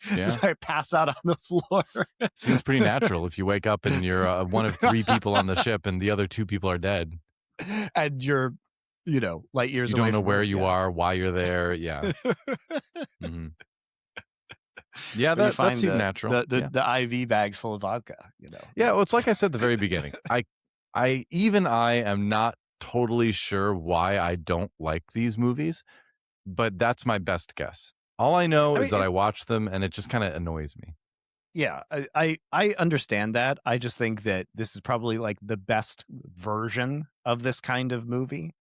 [SPEAKER 1] Just like pass out on the floor.
[SPEAKER 2] Seems pretty natural if you wake up and you're one of 3 people on the ship and the other 2 people are dead.
[SPEAKER 1] And you're, light years
[SPEAKER 2] You
[SPEAKER 1] away
[SPEAKER 2] don't know
[SPEAKER 1] from
[SPEAKER 2] where
[SPEAKER 1] Earth,
[SPEAKER 2] you are, why you're there. Yeah. Yeah, that seemed natural.
[SPEAKER 1] The IV bags full of vodka,
[SPEAKER 2] Yeah, well, it's like I said at the very beginning. I am not totally sure why I don't like these movies, but that's my best guess. All I know is that I watch them and it just kind of annoys me.
[SPEAKER 1] Yeah, I understand that. I just think that this is probably like the best version of this kind of movie.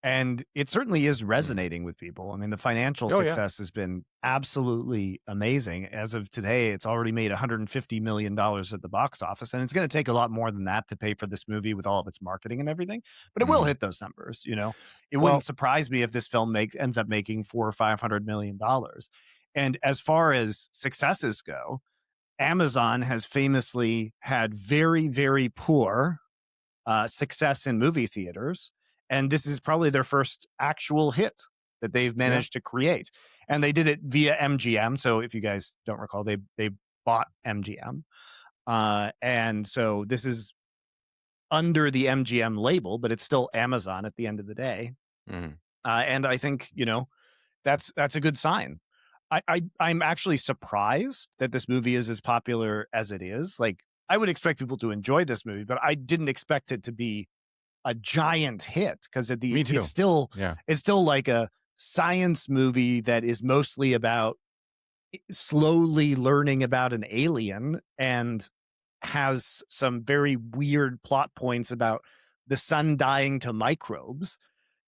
[SPEAKER 1] And it certainly is resonating with people. I mean, the financial success has been absolutely amazing. As of today, it's already made $150 million at the box office. And it's going to take a lot more than that to pay for this movie with all of its marketing and everything. But it will hit those numbers, It wouldn't surprise me if this film ends up making $400 or $500 million. And as far as successes go, Amazon has famously had very, very poor success in movie theaters. And this is probably their first actual hit that they've managed to create. And they did it via MGM. So if you guys don't recall, they bought MGM. And so this is under the MGM label, but it's still Amazon at the end of the day. And I think, that's a good sign. I'm actually surprised that this movie is as popular as it is. Like, I would expect people to enjoy this movie, but I didn't expect it to be a giant hit, because it's still like a science movie that is mostly about slowly learning about an alien and has some very weird plot points about the sun dying to microbes.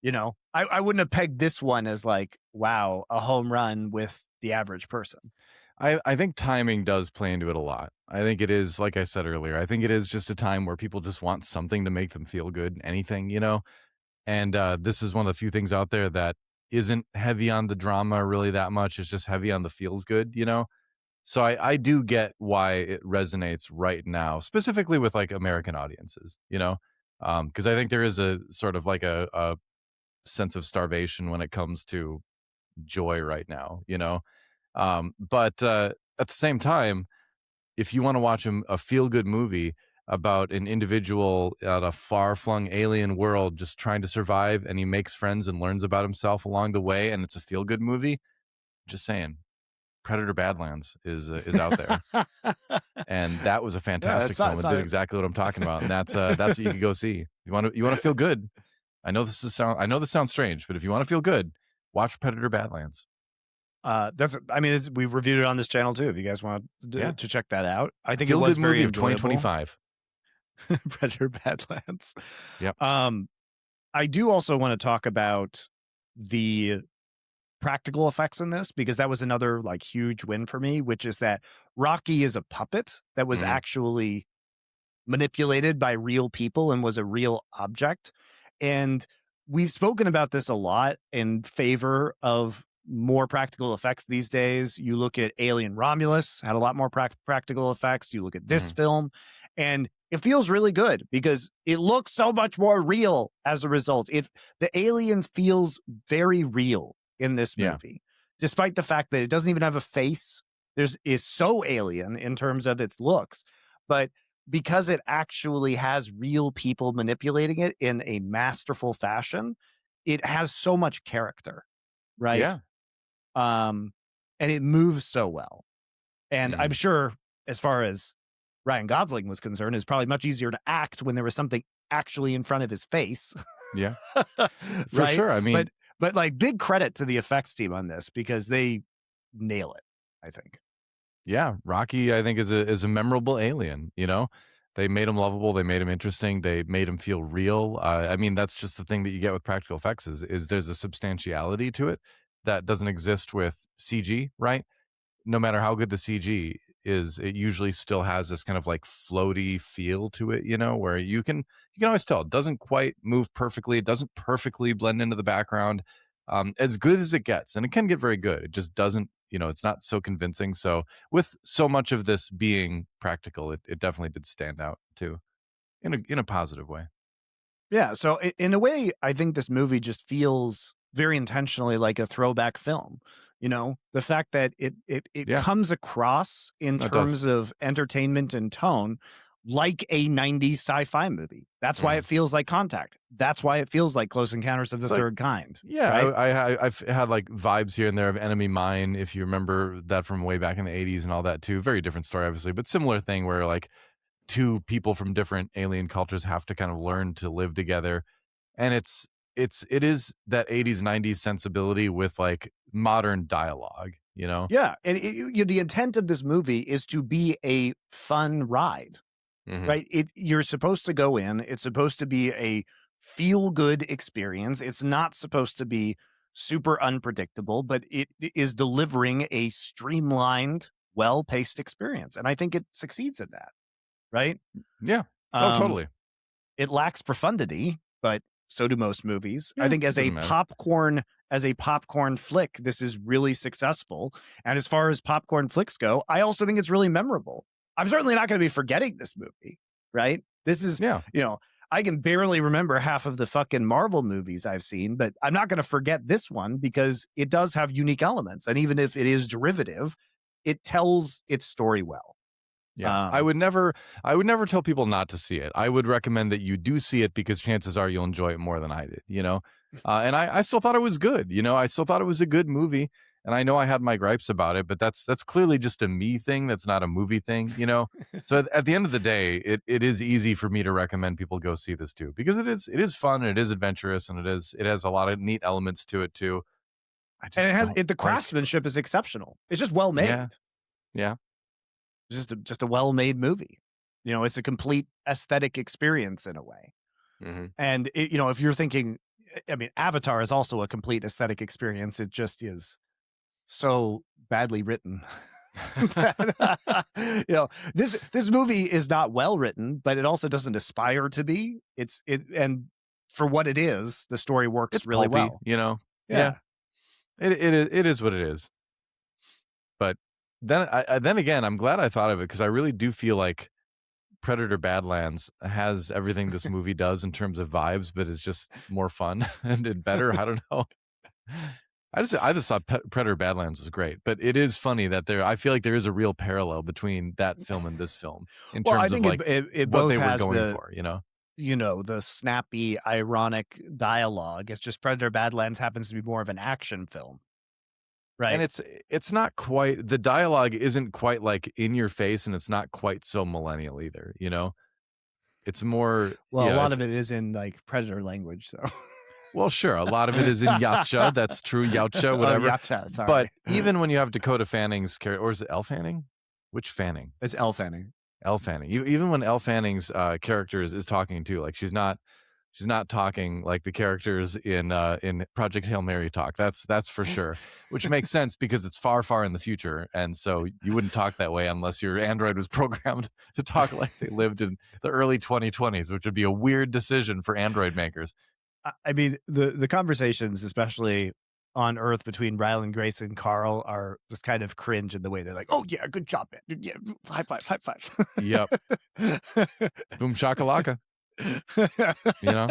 [SPEAKER 1] I wouldn't have pegged this one as like, wow, a home run with the average person.
[SPEAKER 2] I think timing does play into it a lot. I think it is, like I said earlier, I think it is just a time where people just want something to make them feel good, anything, and this is one of the few things out there that isn't heavy on the drama really that much. It's just heavy on the feels good, So I do get why it resonates right now, specifically with like American audiences, because I think there is a sort of like a sense of starvation when it comes to joy right now, but at the same time, if you want to watch a feel-good movie about an individual at a far-flung alien world just trying to survive, and he makes friends and learns about himself along the way, and it's a feel-good movie, just saying, Predator Badlands is out there. And that was a fantastic film. It did exactly what I'm talking about, and that's what you could go see. You want to feel good. I know this sounds strange, but if you want to feel good, watch Predator Badlands.
[SPEAKER 1] We reviewed it on this channel too, if you guys want to check that out. I think
[SPEAKER 2] Feel
[SPEAKER 1] it was
[SPEAKER 2] good
[SPEAKER 1] very
[SPEAKER 2] movie of
[SPEAKER 1] enjoyable.
[SPEAKER 2] 2025.
[SPEAKER 1] Predator Badlands.
[SPEAKER 2] Yep.
[SPEAKER 1] I do also want to talk about the practical effects in this, because that was another like huge win for me, which is that Rocky is a puppet that was actually manipulated by real people and was a real object. And we've spoken about this a lot in favor of more practical effects these days. You look at Alien Romulus, had a lot more practical effects. You look at this film, and it feels really good because it looks so much more real as a result. The alien feels very real in this movie, despite the fact that it doesn't even have a face. Is so alien in terms of its looks, but because it actually has real people manipulating it in a masterful fashion, it has so much character, right?
[SPEAKER 2] Yeah.
[SPEAKER 1] And it moves so well. And I'm sure, as far as Ryan Gosling was concerned, it's probably much easier to act when there was something actually in front of his face.
[SPEAKER 2] Yeah, for
[SPEAKER 1] right?
[SPEAKER 2] sure. I mean,
[SPEAKER 1] but like big credit to the effects team on this because they nail it, I think.
[SPEAKER 2] yeah, Rocky, I think, is a memorable alien. You know, they made him lovable, they made him interesting, they made him feel real. I mean, that's just the thing that you get with practical effects is there's a substantiality to it that doesn't exist with CG, right? No matter how good the CG is, it usually still has this kind of like floaty feel to it, you know, where you can always tell it doesn't quite move perfectly, it doesn't perfectly blend into the background, as good as it gets, and it can get very good. It just doesn't, you know, it's not so convincing. So with so much of this being practical, it definitely did stand out too, in a positive way.
[SPEAKER 1] Yeah. So in a way, I think this movie just feels very intentionally like a throwback film. You know, the fact that it
[SPEAKER 2] Yeah.
[SPEAKER 1] comes across in
[SPEAKER 2] No, it does.
[SPEAKER 1] terms of entertainment and tone like a 90s sci-fi movie. That's why it feels like Contact. That's why it feels like Close Encounters of the
[SPEAKER 2] It's like-
[SPEAKER 1] Third Kind.
[SPEAKER 2] Yeah,
[SPEAKER 1] right?
[SPEAKER 2] I've had like vibes here and there of Enemy Mine, if you remember that from way back in the 80s and all that too. Very different story, obviously, but similar thing where like two people from different alien cultures have to kind of learn to live together. And it is that 80s, 90s sensibility with like modern dialogue, you know?
[SPEAKER 1] Yeah. And the intent of this movie is to be a fun ride.
[SPEAKER 2] Mhm.
[SPEAKER 1] Right? You're supposed to go in. It's supposed to be a feel-good experience. It's not supposed to be super unpredictable, but it is delivering a streamlined, well-paced experience. And I think it succeeds at that. Right?
[SPEAKER 2] Yeah. Oh,
[SPEAKER 1] Um,
[SPEAKER 2] totally.
[SPEAKER 1] It lacks profundity, but so do most movies.
[SPEAKER 2] Yeah,
[SPEAKER 1] I think as a
[SPEAKER 2] doesn't matter.
[SPEAKER 1] popcorn flick, this is really successful. And as far as popcorn flicks go, I also think it's really memorable. I'm certainly not going to be forgetting this movie, right? This is,
[SPEAKER 2] Yeah.
[SPEAKER 1] you know, I can barely remember half of the fucking Marvel movies I've seen, but I'm not going to forget this one because it does have unique elements. And even if it is derivative, it tells its story well.
[SPEAKER 2] Yeah. I would never tell people not to see it. I would recommend that you do see it because chances are you'll enjoy it more than I did, you know? And I still thought it was good, you know? I still thought it was a good movie. And I know I had my gripes about it, but that's clearly just a me thing. That's not a movie thing, you know? So at the end of the day, it is easy for me to recommend people go see this too, because it is fun and it is adventurous and it has a lot of neat elements to it too.
[SPEAKER 1] The craftsmanship is exceptional. It's just well made.
[SPEAKER 2] Yeah. Yeah.
[SPEAKER 1] Just a well-made movie. You know, it's a complete aesthetic experience in a way.
[SPEAKER 2] Mm-hmm.
[SPEAKER 1] And you know, if you're thinking, I mean, Avatar is also a complete aesthetic experience. It just is so badly written. You know, this movie is not well written, but it also doesn't aspire to be. And for what it is, the story works
[SPEAKER 2] It's
[SPEAKER 1] really
[SPEAKER 2] pulpy,
[SPEAKER 1] well.
[SPEAKER 2] you know?
[SPEAKER 1] Yeah.
[SPEAKER 2] It is what it is. But then again, I'm glad I thought of it because I really do feel like Predator Badlands has everything this movie does in terms of vibes, but it's just more fun and better. I don't know. I just thought Predator Badlands was great, but it is funny that I feel like there is a real parallel between that film and this film in terms
[SPEAKER 1] I think
[SPEAKER 2] of like
[SPEAKER 1] it
[SPEAKER 2] what
[SPEAKER 1] both
[SPEAKER 2] they were
[SPEAKER 1] has
[SPEAKER 2] going for, you know?
[SPEAKER 1] You know, the snappy, ironic dialogue. It's just Predator Badlands happens to be more of an action film. Right.
[SPEAKER 2] And it's not quite, the dialogue isn't quite like in your face, and it's not quite so millennial either, you know? It's more
[SPEAKER 1] a lot of it is in like Predator language, so
[SPEAKER 2] well, sure, a lot of it is in Yautja. That's true, Yautja, whatever.
[SPEAKER 1] Yautja, sorry.
[SPEAKER 2] But even when you have Dakota Fanning's character, or is it Elle Fanning? Which Fanning?
[SPEAKER 1] It's Elle Fanning.
[SPEAKER 2] Elle Fanning. Even when Elle Fanning's character is talking too, like she's not talking like the characters in Project Hail Mary talk. That's for sure, which makes sense because it's far, far in the future, and so you wouldn't talk that way unless your android was programmed to talk like they lived in the early 2020s, which would be a weird decision for android makers.
[SPEAKER 1] I mean, the conversations, especially on Earth between Ryland, Grace, and Carl, are just kind of cringe in the way they're like, "Oh yeah, good job, man. Yeah, high fives, high fives."
[SPEAKER 2] Yep. Boom shakalaka. You know,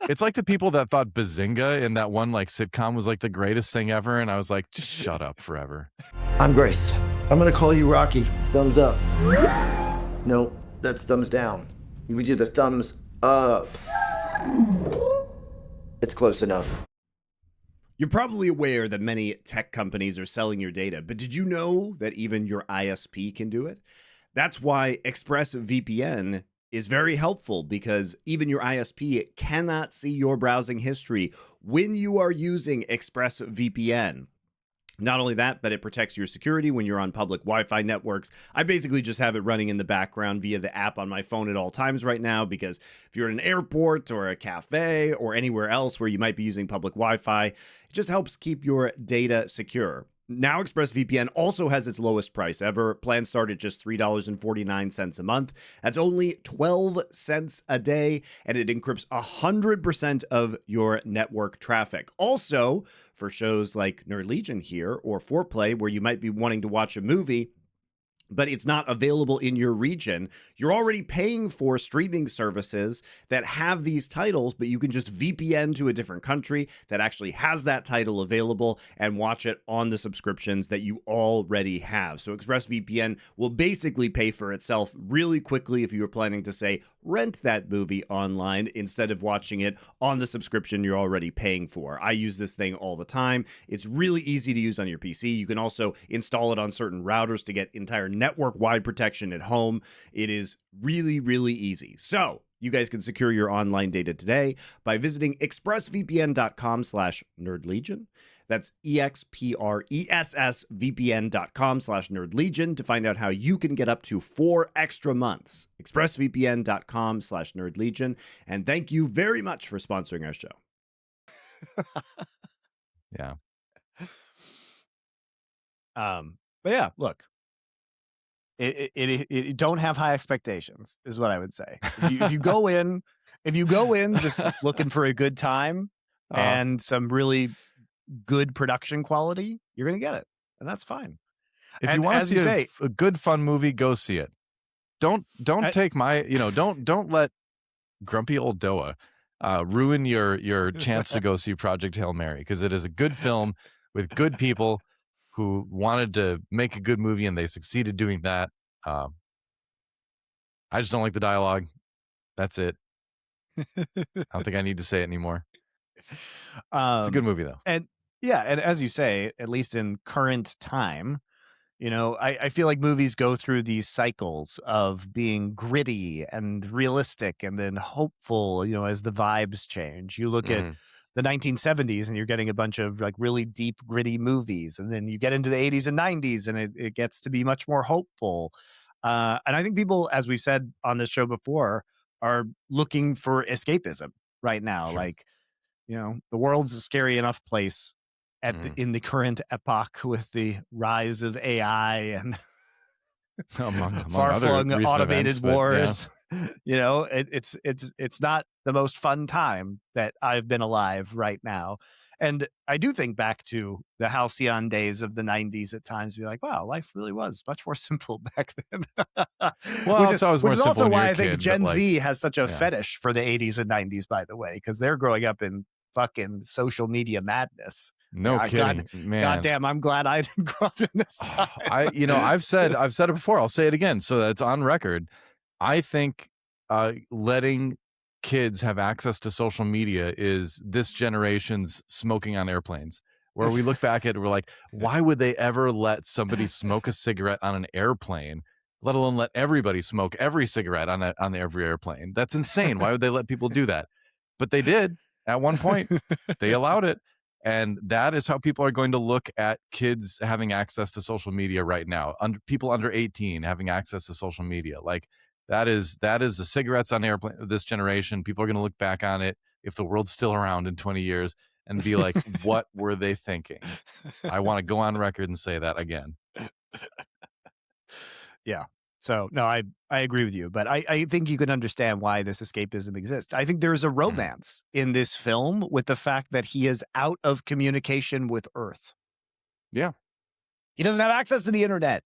[SPEAKER 2] it's like the people that thought Bazinga in that one like sitcom was like the greatest thing ever, and I was like, just shut up forever.
[SPEAKER 3] I'm Grace. I'm gonna call you Rocky. Thumbs up. No, that's thumbs down. You would do the thumbs up. It's close enough.
[SPEAKER 6] You're probably aware that many tech companies are selling your data, but did you know that even your ISP can do it? That's why ExpressVPN is very helpful, because even your ISP cannot see your browsing history when you are using ExpressVPN. Not only that, but it protects your security when you're on public Wi-Fi networks. I basically just have it running in the background via the app on my phone at all times right now, because if you're at an airport or a cafe or anywhere else where you might be using public Wi-Fi, it just helps keep your data secure. Now, ExpressVPN also has its lowest price ever. Plans start at just $3.49 a month. That's only 12 cents a day, and it encrypts 100% of your network traffic. Also, for shows like Nerd Legion here or Foreplay, where you might be wanting to watch a movie, but it's not available in your region, you're already paying for streaming services that have these titles, but you can just VPN to a different country that actually has that title available and watch it on the subscriptions that you already have. So ExpressVPN will basically pay for itself really quickly if you were planning to, say, rent that movie online instead of watching it on the subscription you're already paying for. I use this thing all the time. It's really easy to use on your PC. You can also install it on certain routers to get entire network-wide protection at home. It is really, really easy. So you guys can secure your online data today by visiting expressvpn.com/nerdlegion. That's expressvpn.com/nerdlegion to find out how you can get up to 4 extra months. expressvpn.com/nerdlegion. And thank you very much for sponsoring our show.
[SPEAKER 2] Yeah.
[SPEAKER 1] But yeah, look, it don't have high expectations is what I would say. If you go in just looking for a good time and some really good production quality, you're gonna get it, and that's fine.
[SPEAKER 2] If you want to see a good fun movie, go see it. Don't take my don't let grumpy old DoA ruin your chance to go see Project Hail Mary, because it is a good film with good people who wanted to make a good movie, and they succeeded doing that. I just don't like the dialogue. That's it. I don't think I need to say it anymore. It's a good movie though.
[SPEAKER 1] And yeah, and as you say, at least in current time, I feel like movies go through these cycles of being gritty and realistic and then hopeful, as the vibes change. You look at the 1970s and you're getting a bunch of like really deep, gritty movies. And then you get into the 80s and 90s and it gets to be much more hopeful. And I think people, as we've said on this show before, are looking for escapism right now. Sure. Like, the world's a scary enough place in the current epoch with the rise of AI and
[SPEAKER 2] among
[SPEAKER 1] far-flung automated wars.
[SPEAKER 2] Yeah.
[SPEAKER 1] It's not the most fun time that I've been alive right now. And I do think back to the halcyon days of the 90s at times, be like, wow, life really was much more simple back then.
[SPEAKER 2] Well,
[SPEAKER 1] which is also why I think Gen Z has such a
[SPEAKER 2] yeah.
[SPEAKER 1] fetish for the 80s and 90s, by the way, because they're growing up in fucking social media madness.
[SPEAKER 2] No kidding, man.
[SPEAKER 1] Goddamn, I'm glad I didn't grow up in this time.
[SPEAKER 2] I've said it before. I'll say it again so that it's on record. I think letting kids have access to social media is this generation's smoking on airplanes, where we look back at it, we're like, why would they ever let somebody smoke a cigarette on an airplane, let alone let everybody smoke every cigarette on every airplane? That's insane. Why would they let people do that? But they did at one point. They allowed it. And that is how people are going to look at kids having access to social media right now. People under 18 having access to social media. Like that is the cigarettes on airplane of this generation. People are going to look back on it, if the world's still around in 20 years, and be like, what were they thinking? I want to go on record and say that again.
[SPEAKER 1] Yeah. So, no, I agree with you, but I think you can understand why this escapism exists. I think there is a romance in this film with the fact that he is out of communication with Earth.
[SPEAKER 2] Yeah.
[SPEAKER 1] He doesn't have access to the internet.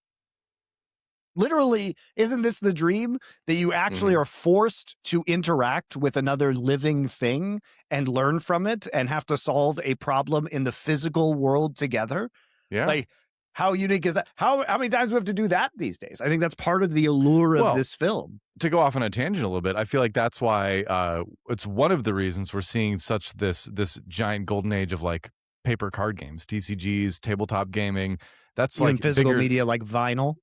[SPEAKER 1] Literally, isn't this the dream that you actually are forced to interact with another living thing and learn from it and have to solve a problem in the physical world together?
[SPEAKER 2] Yeah.
[SPEAKER 1] Like, how unique is that? How many times do we have to do that these days? I think that's part of the allure of this film.
[SPEAKER 2] To go off on a tangent a little bit, I feel like that's why it's one of the reasons we're seeing such this giant golden age of like paper card games, TCGs, tabletop gaming. That's
[SPEAKER 1] even
[SPEAKER 2] like
[SPEAKER 1] physical
[SPEAKER 2] bigger
[SPEAKER 1] media like vinyl.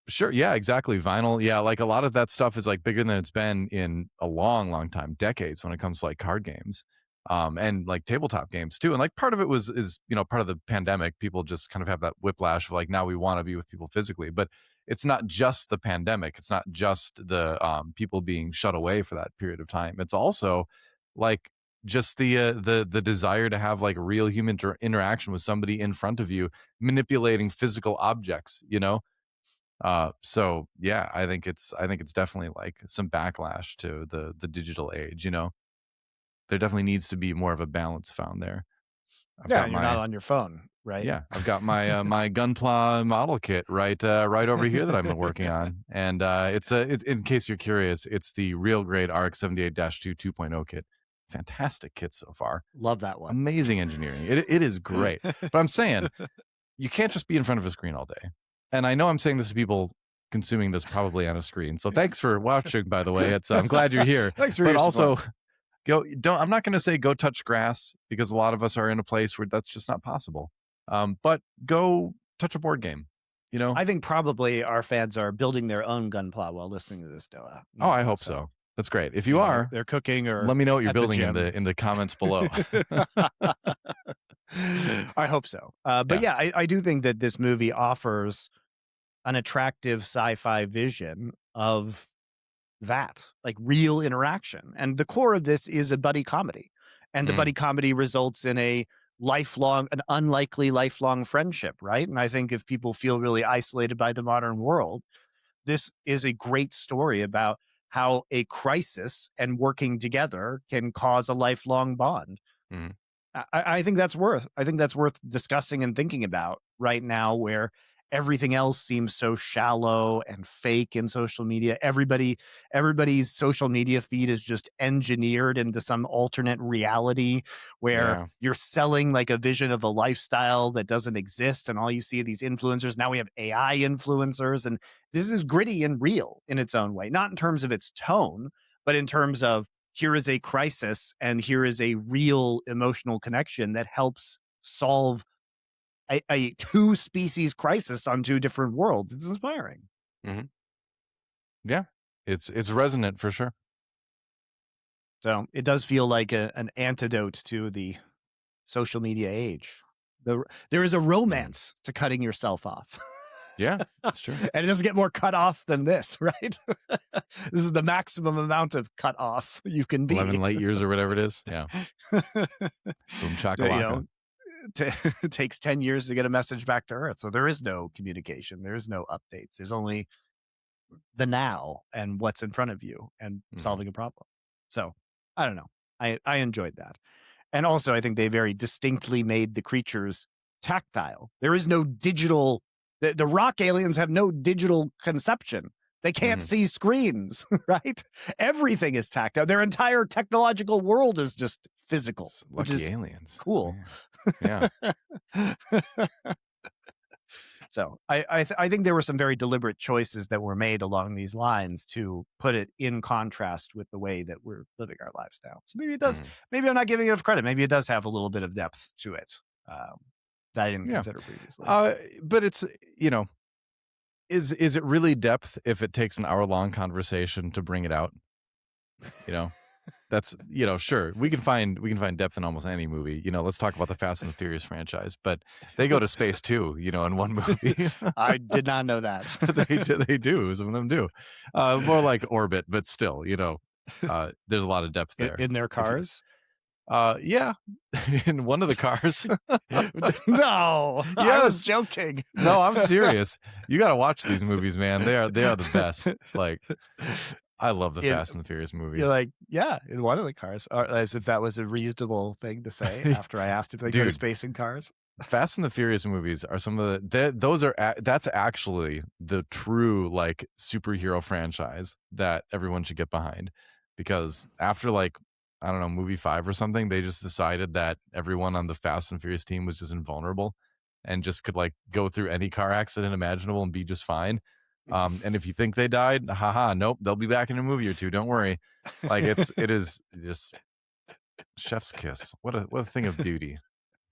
[SPEAKER 2] Sure. Yeah, exactly. Vinyl. Yeah. Like a lot of that stuff is like bigger than it's been in a long, long time, decades when it comes to like card games, and like tabletop games too. And like part of it is, part of the pandemic, people just kind of have that whiplash of like, now we want to be with people physically, but it's not just the pandemic. It's not just the, people being shut away for that period of time. It's also like just the desire to have like real human interaction with somebody in front of you, manipulating physical objects, so yeah, I think it's definitely like some backlash to the digital age. There definitely needs to be more of a balance found there.
[SPEAKER 1] You're not on your phone, right?
[SPEAKER 2] Yeah, I've got my my Gunpla model kit right over here that I've been working on, and it's in case you're curious, it's the Real Grade RX-78-2 2.0 kit. Fantastic kit so far.
[SPEAKER 1] Love that one.
[SPEAKER 2] Amazing engineering. It is great. But I'm saying you can't just be in front of a screen all day. And I know I'm saying this to people consuming this probably on a screen. So thanks for watching, by the way. I'm glad you're here.
[SPEAKER 1] Thanks for
[SPEAKER 2] but
[SPEAKER 1] your
[SPEAKER 2] also
[SPEAKER 1] support.
[SPEAKER 2] I'm not going to say go touch grass, because a lot of us are in a place where that's just not possible. But go touch a board game.
[SPEAKER 1] I think probably our fans are building their own Gunpla while listening to this, DoA.
[SPEAKER 2] I hope so. That's great. If you are,
[SPEAKER 1] they're cooking, or
[SPEAKER 2] let me know what you're building
[SPEAKER 1] the
[SPEAKER 2] in the comments below.
[SPEAKER 1] I hope so. But yeah, I do think that this movie offers an attractive sci-fi vision of that, like real interaction. And the core of this is a buddy comedy. And the buddy comedy results in an unlikely lifelong friendship, right? And I think if people feel really isolated by the modern world, this is a great story about how a crisis and working together can cause a lifelong bond. I think that's worth discussing and thinking about right now, where everything else seems so shallow and fake in social media. Everybody's social media feed is just engineered into some alternate reality where you're selling like a vision of a lifestyle that doesn't exist, and all you see are these influencers. Now we have AI influencers, and this is gritty and real in its own way, not in terms of its tone, but in terms of here is a crisis and here is a real emotional connection that helps solve a two species crisis on two different worlds. It's inspiring.
[SPEAKER 2] Yeah, it's resonant for sure.
[SPEAKER 1] So it does feel like an antidote to the social media age. There is a romance to cutting yourself off.
[SPEAKER 2] Yeah, that's true.
[SPEAKER 1] And it doesn't get more cut off than this, right? This is the maximum amount of cut off you can be.
[SPEAKER 2] 11 light years or whatever it is. Yeah. Boom shakalaka.
[SPEAKER 1] It takes 10 years to get a message back to Earth. So there is no communication. There is no updates. There's only the now and what's in front of you and solving a problem. So I don't know. I enjoyed that. And also I think they very distinctly made the creatures tactile. There is no digital, the rock aliens have no digital conception. They can't see screens, right? Everything is tactile. Their entire technological world is just physical.
[SPEAKER 2] Lucky
[SPEAKER 1] which is
[SPEAKER 2] aliens.
[SPEAKER 1] Cool.
[SPEAKER 2] Yeah.
[SPEAKER 1] So I think there were some very deliberate choices that were made along these lines to put it in contrast with the way that we're living our lives now. So maybe it does. Maybe I'm not giving it enough credit. Maybe it does have a little bit of depth to it that I didn't consider previously.
[SPEAKER 2] But it's, is it really depth if it takes an hour-long conversation to bring it out? That's, sure, we can find depth in almost any movie. Let's talk about the Fast and the Furious franchise, but they go to space too, in one movie.
[SPEAKER 1] I did not know that.
[SPEAKER 2] They do. Some of them do. More like orbit, but still, there's a lot of depth there.
[SPEAKER 1] In their cars?
[SPEAKER 2] Yeah, in one of the cars.
[SPEAKER 1] No, yes. I was joking.
[SPEAKER 2] No, I'm serious. You got to watch these movies, man. They are the best. Like, I love the Fast and the Furious movies.
[SPEAKER 1] You're like, yeah, in one of the cars, as if that was a reasonable thing to say after I asked if they go to space in cars.
[SPEAKER 2] Fast and the Furious movies are some of that's actually the true like superhero franchise that everyone should get behind, because after like, I don't know, movie 5 or something, they just decided that everyone on the Fast and Furious team was just invulnerable and just could like go through any car accident imaginable and be just fine. And if you think they died, nope, they'll be back in a movie or two. Don't worry. Like it is just chef's kiss. What a thing of beauty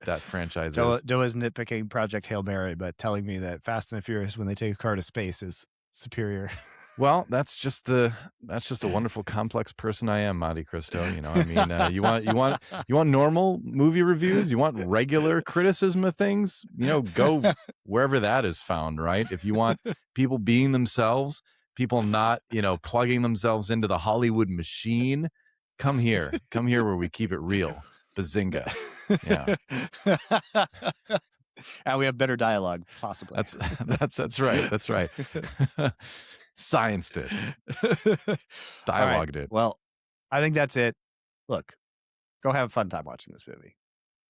[SPEAKER 2] that franchise is.
[SPEAKER 1] DoA's nitpicking Project Hail Mary, but telling me that Fast and the Furious, when they take a car to space, is superior.
[SPEAKER 2] Well, that's just a wonderful, complex person I am, MonteCristo. You know, I mean, you want normal movie reviews? You want regular criticism of things? You know, go wherever that is found, right? If you want people being themselves, people not, plugging themselves into the Hollywood machine, come here where we keep it real. Bazinga. Yeah.
[SPEAKER 1] And we have better dialogue, possibly.
[SPEAKER 2] That's right. Science did. Dialogue did.
[SPEAKER 1] Well, I think that's it. Look, go have a fun time watching this movie.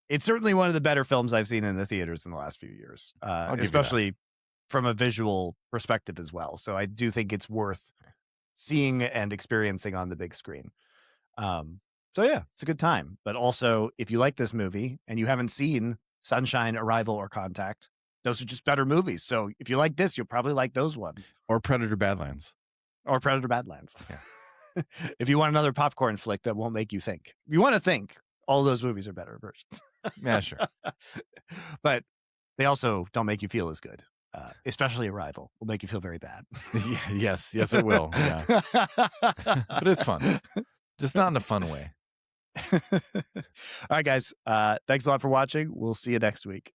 [SPEAKER 1] It's certainly one of the better films I've seen in the theaters in the last few years, especially from a visual perspective as well. So I do think it's worth seeing and experiencing on the big screen. So yeah, it's a good time. But also, if you like this movie and you haven't seen Sunshine, Arrival, or Contact, those are just better movies. So if you like this, you'll probably like those ones.
[SPEAKER 2] Or Predator Badlands.
[SPEAKER 1] Yeah. If you want another popcorn flick that won't make you think. If you want to think, all those movies are better versions.
[SPEAKER 2] Yeah, sure.
[SPEAKER 1] But they also don't make you feel as good. Especially Arrival will make you feel very bad.
[SPEAKER 2] Yes, it will. Yeah. But it's fun. Just not in a fun way.
[SPEAKER 1] All right, guys. Thanks a lot for watching. We'll see you next week.